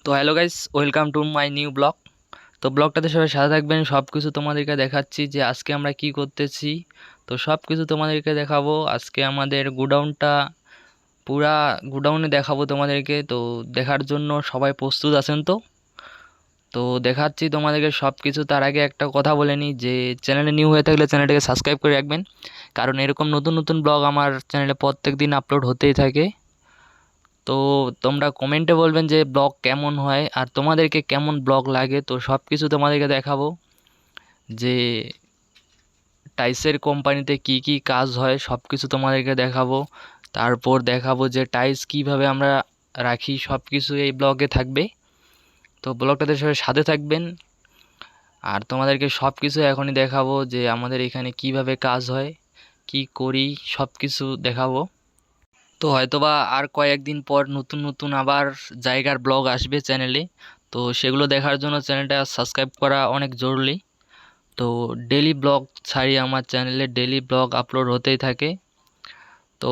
তো hello guys, welcome to my new blog. তো ব্লগটাতে সবাই সাথে থাকবেন, সব কিছু তোমাদেরকে দেখাচ্ছি যে আজকে আমরা কি করতেছি। তো সব কিছু তোমাদেরকে দেখাবো। আজকে আমাদের গোডাউনটা পুরা গোডাউনে দেখাবো তোমাদেরকে। তো দেখার জন্য সবাই প্রস্তুত আছেন তো? তো দেখাচ্ছি তোমাদেরকে সব কিছু। তার আগে একটা কথা বলে নিই যে চ্যানেলে নিউ হয়ে থাকলে চ্যানেলটাকে সাবস্ক্রাইব করে রাখবেন, কারণ এরকম নতুন নতুন ব্লগ আমার চ্যানেলে প্রত্যেক দিন আপলোড হতেই থাকে। তো তোমরা কমেন্টে বলবেন যে ব্লগ কেমন হয় আর তোমাদেরকে কেমন ব্লগ লাগে। তো সব কিছু তোমাদেরকে দেখাবো যে টাইসের কোম্পানিতে কি কি কাজ হয়, সব কিছু তোমাদেরকে দেখাবো। তারপর দেখাবো যে টাইলস কিভাবে আমরা রাখি, সব কিছু এই ব্লগে থাকবে। তো ব্লগটাতে সবাই সাথে থাকবেন। আর তোমাদেরকে সব কিছু এখনই দেখাবো যে আমাদের এখানে কিভাবে কাজ হয়, কি করি, সব কিছু দেখাবো। তো হয়তোবা আর কয়েকদিন পর নতুন নতুন আবার জায়গার ব্লগ আসবে চ্যানেলে। তো সেগুলো দেখার জন্য চ্যানেলটা সাবস্ক্রাইব করা অনেক জরুরি। তো ডেলি ব্লগ ছাড়ি, আমার চ্যানেলে ডেলি ব্লগ আপলোড হতেই থাকে। তো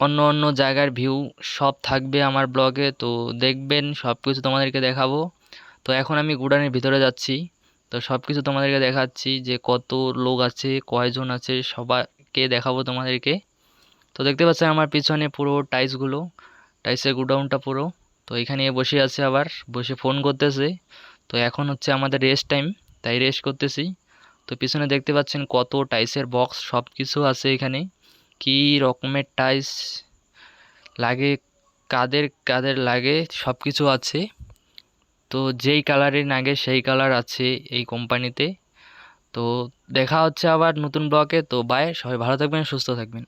অন্য অন্য জায়গার ভিউ সব থাকবে আমার ব্লগে, তো দেখবেন, সব কিছু তোমাদেরকে দেখাবো। তো এখন আমি গুডানের ভিতরে যাচ্ছি। তো সব কিছু তোমাদেরকে দেখাচ্ছি যে কত লোক আছে, কয়জন আছে, সবাইকে দেখাবো তোমাদেরকে। তো দেখতে পাচ্ছেন আমার পিছনে পুরো টাইলসগুলো, টাইলসের গোডাউনটা পুরো। তো এখানে বসে আছে, আবার বসে ফোন করতেছে। তো এখন হচ্ছে আমাদের রেস্ট টাইম, তাই রেস্ট করতেছি। তো পিছনে দেখতে পাচ্ছেন কত টাইলসের বক্স, সব কিছু আছে এখানে। কি রকমের টাইলস লাগে, কাদের কাদের লাগে, সব কিছু আছে। তো যেই কালারের লাগে সেই কালার আছে এই কোম্পানিতে। তো দেখা হচ্ছে আবার নতুন ব্লকে। তো বাই, সবাই ভালো থাকবেন, সুস্থ থাকবেন।